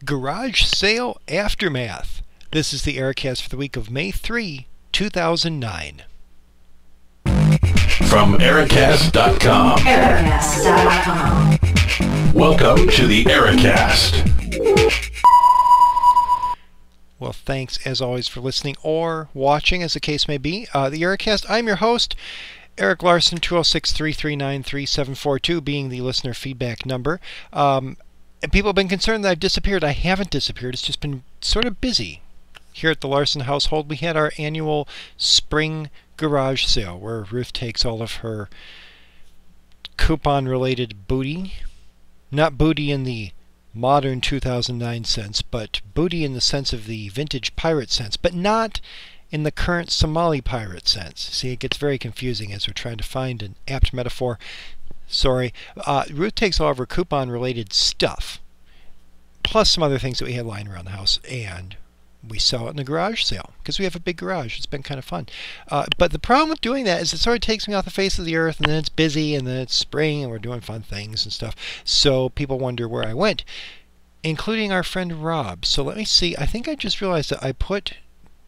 Garage Sale Aftermath. This is the Ericast for the week of May 3, 2009. From Ericast.com. Ericast.com. Welcome to the Ericast. Well, thanks as always for listening or watching, as the case may be. The Ericast, I'm your host, Eric Larson, 206-339-3742 being the listener feedback number. And people have been concerned that I've disappeared. I haven't disappeared. It's just been sort of busy. Here at the Larson household, we had our annual spring garage sale where Ruth takes all of her coupon-related booty. Not booty in the modern 2009 sense, but booty in the sense of the vintage pirate sense, but not in the current Somali pirate sense. See, it gets very confusing as we're trying to find an apt metaphor. Sorry. Ruth takes all of her coupon-related stuff, plus some other things that we had lying around the house, and we sell it in the garage sale because we have a big garage. It's been kind of fun. But the problem with doing that is it sort of takes me off the face of the earth, and then it's busy, and then it's spring, and we're doing fun things and stuff. So people wonder where I went, including our friend Rob. So let me see. I think I just realized that I put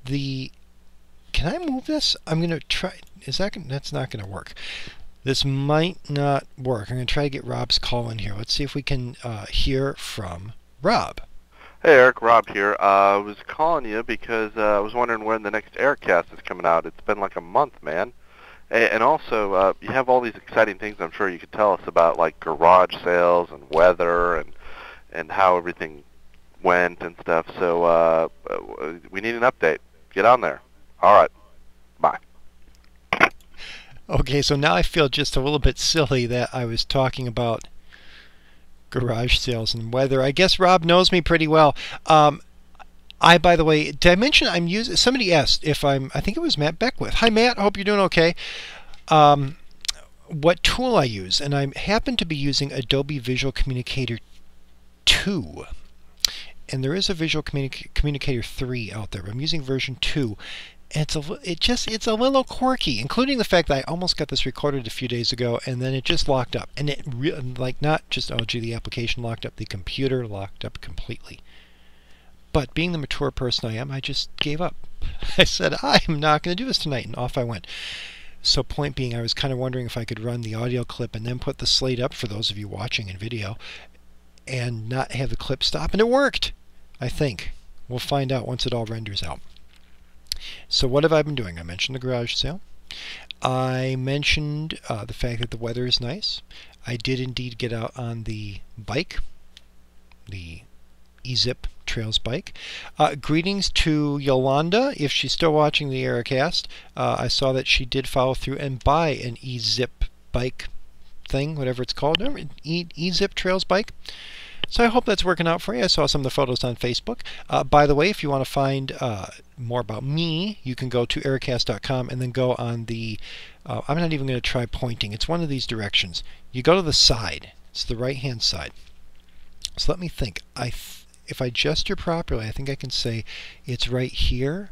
the... Can I move this? I'm going to try... That's not going to work. This might not work. I'm going to try to get Rob's call in here. Let's see if we can hear from Rob. Hey Eric, Rob here. I was calling you because I was wondering when the next Ericast is coming out. It's been like a month, man. And also, you have all these exciting things I'm sure you could tell us about, like garage sales and weather and how everything went and stuff. So we need an update. Get on there. All right. Bye. Okay, so now I feel just a little bit silly that I was talking about garage sales and weather. I guess Rob knows me pretty well. By the way, did I mention I'm using... Somebody asked if I think it was Matt Beckwith. Hi, Matt. I hope you're doing okay. What tool I use, and I happen to be using Adobe Visual Communicator 2. And there is a Visual Communicator 3 out there, but I'm using version 2. It's a little quirky, including the fact that I almost got this recorded a few days ago, and then it just locked up. And it not just, oh gee, the application locked up, the computer locked up completely. But being the mature person I am, I just gave up. I said, I'm not going to do this tonight, and off I went. So point being, I was kind of wondering if I could run the audio clip and then put the slate up for those of you watching in video, and not have the clip stop, and it worked, I think. We'll find out once it all renders out. So what have I been doing? I mentioned the garage sale. I mentioned the fact that the weather is nice. I did indeed get out on the bike, the eZip Trails bike. Greetings to Yolanda, if she's still watching the Ericast. I saw that she did follow through and buy an eZip bike thing, whatever it's called. eZip Trails bike. So I hope that's working out for you. I saw some of the photos on Facebook. By the way, if you want to find more about me, you can go to Ericast.com and then go on the... I'm not even going to try pointing. It's one of these directions. You go to the side. It's the right-hand side. So let me think. If I gesture properly, I think I can say it's right here.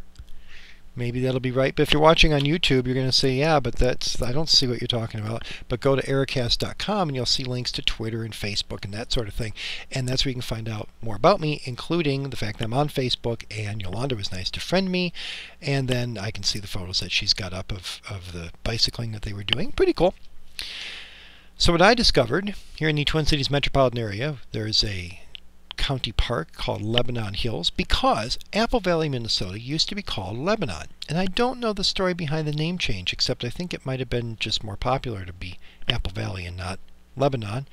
Maybe that'll be right. But if you're watching on YouTube, you're going to say, yeah, but I don't see what you're talking about. But go to Ericast.com and you'll see links to Twitter and Facebook and that sort of thing. And that's where you can find out more about me, including the fact that I'm on Facebook, and Yolanda was nice to friend me. And then I can see the photos that she's got up of the bicycling that they were doing. Pretty cool. So what I discovered, here in the Twin Cities metropolitan area, there's a county park called Lebanon Hills, because Apple Valley, Minnesota used to be called Lebanon. And I don't know the story behind the name change, except I think it might have been just more popular to be Apple Valley and not Lebanon,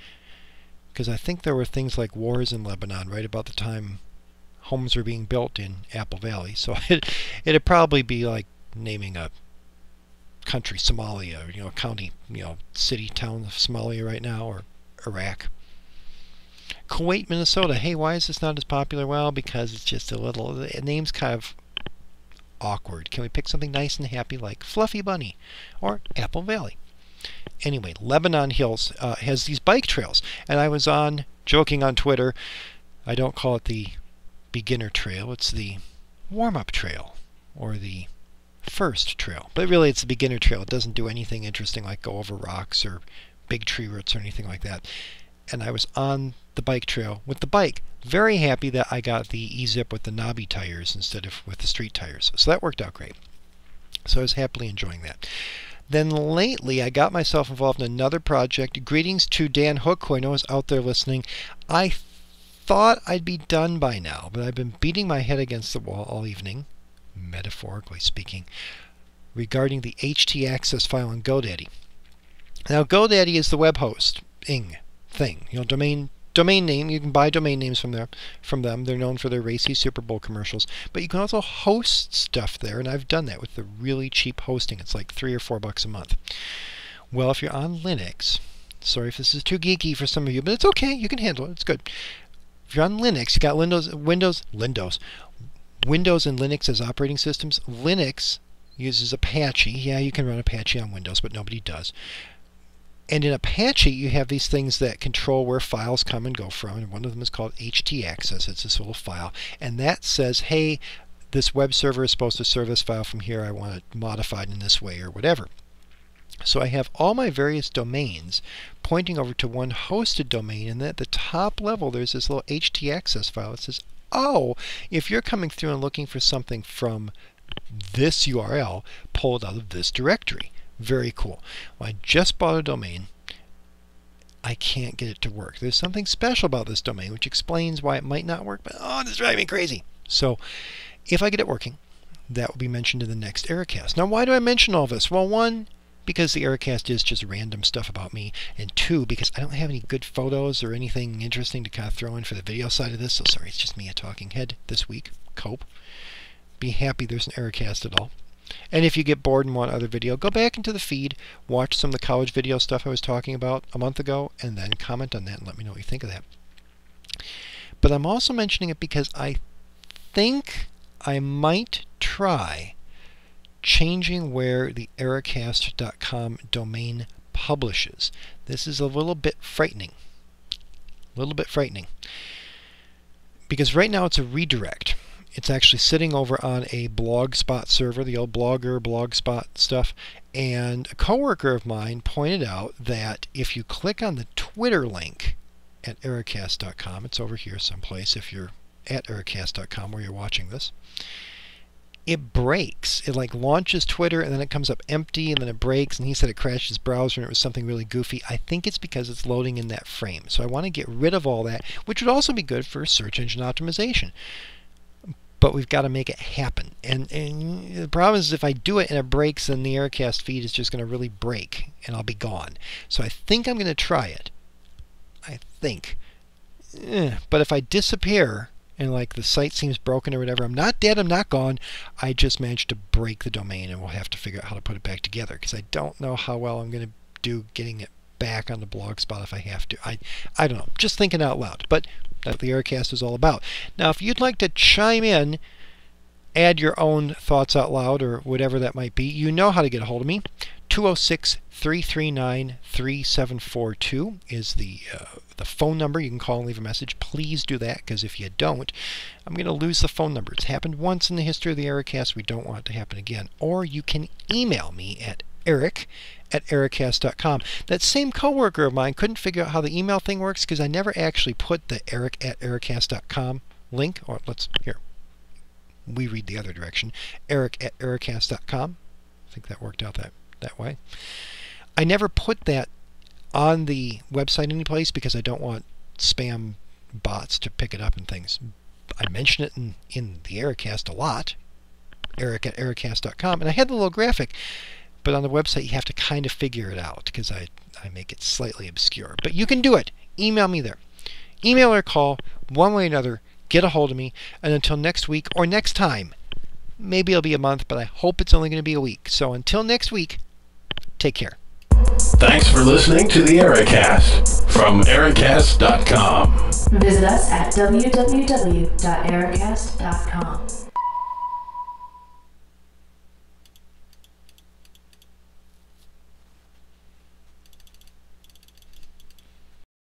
because I think there were things like wars in Lebanon right about the time homes were being built in Apple Valley. So it'd probably be like naming a country Somalia, or, a county, city, town of Somalia right now, or Iraq. Kuwait, Minnesota. Hey, why is this not as popular? Well, because it's just the name's kind of awkward. Can we pick something nice and happy like Fluffy Bunny or Apple Valley? Anyway, Lebanon Hills has these bike trails, and I was joking on Twitter, I don't call it the beginner trail, it's the warm-up trail, or the first trail. But really it's the beginner trail. It doesn't do anything interesting like go over rocks or big tree roots or anything like that. And I was on the bike trail with the bike. Very happy that I got the E-Zip with the knobby tires instead of with the street tires. So that worked out great. So I was happily enjoying that. Then lately I got myself involved in another project. Greetings to Dan Hook, who I know is out there listening. I thought I'd be done by now, but I've been beating my head against the wall all evening, metaphorically speaking, regarding the htaccess file on GoDaddy. Now GoDaddy is the web hosting thing, domain name. You can buy domain names from them. They're known for their racy Super Bowl commercials, but you can also host stuff there, and I've done that with the really cheap hosting. It's like $3 or $4 a month. Well, if you're on Linux, sorry if this is too geeky for some of you, but it's okay. You can handle it. It's good. If you're on Linux, you got Windows and Linux as operating systems. Linux uses Apache. Yeah, you can run Apache on Windows, but nobody does. And in Apache, you have these things that control where files come and go from, and one of them is called htaccess. It's this little file, and that says, hey, this web server is supposed to serve this file from here. I want it modified in this way or whatever. So I have all my various domains pointing over to one hosted domain, and then at the top level there's this little htaccess file that says, oh, if you're coming through and looking for something from this URL, pull it out of this directory. Very cool. Well, I just bought a domain. I can't get it to work. There's something special about this domain which explains why it might not work, but oh, this is driving me crazy. So if I get it working, that will be mentioned in the next Ericast. Now, why do I mention all this? Well, one, because the Ericast is just random stuff about me, and two, because I don't have any good photos or anything interesting to kind of throw in for the video side of this, so sorry, it's just me, a talking head this week. Cope. Be happy there's an Ericast at all. And if you get bored and want other video, go back into the feed, watch some of the college video stuff I was talking about a month ago, and then comment on that and let me know what you think of that. But I'm also mentioning it because I think I might try changing where the Ericast.com domain publishes. This is a little bit frightening. Because right now it's a redirect. It's actually sitting over on a Blogspot server, the old Blogspot stuff, and a coworker of mine pointed out that if you click on the Twitter link at Ericast.com, it's over here someplace if you're at Ericast.com where you're watching this, it breaks. It like launches Twitter and then it comes up empty and then it breaks, and he said it crashed his browser and it was something really goofy. I think it's because it's loading in that frame. So I want to get rid of all that, which would also be good for search engine optimization. But we've got to make it happen. And the problem is if I do it and it breaks, then the Ericast feed is just going to really break and I'll be gone. So I think I'm going to try it. I think. But if I disappear and like the site seems broken or whatever, I'm not dead, I'm not gone. I just managed to break the domain, and we'll have to figure out how to put it back together because I don't know how well I'm going to do getting it back on the Blogspot if I have to. I don't know. Just thinking out loud. But that's what the Ericast is all about. Now, if you'd like to chime in, add your own thoughts out loud or whatever that might be, you know how to get a hold of me. 206-339-3742 is the phone number. You can call and leave a message. Please do that, because if you don't, I'm going to lose the phone number. It's happened once in the history of the Ericast. We don't want it to happen again. Or you can email me at eric@ericast.com. That same coworker of mine couldn't figure out how the email thing works because I never actually put the eric@ericast.com link. Or we read the other direction. eric@ericast.com. I think that worked out that way. I never put that on the website anyplace because I don't want spam bots to pick it up and things. I mention it in the Ericast a lot. eric@ericast.com. And I had the little graphic. But on the website, you have to kind of figure it out because I make it slightly obscure. But you can do it. Email me there. Email or call, one way or another. Get a hold of me. And until next week or next time, maybe it'll be a month, but I hope it's only going to be a week. So until next week, take care. Thanks for listening to the Ericast from Ericast.com. Visit us at www.ericast.com.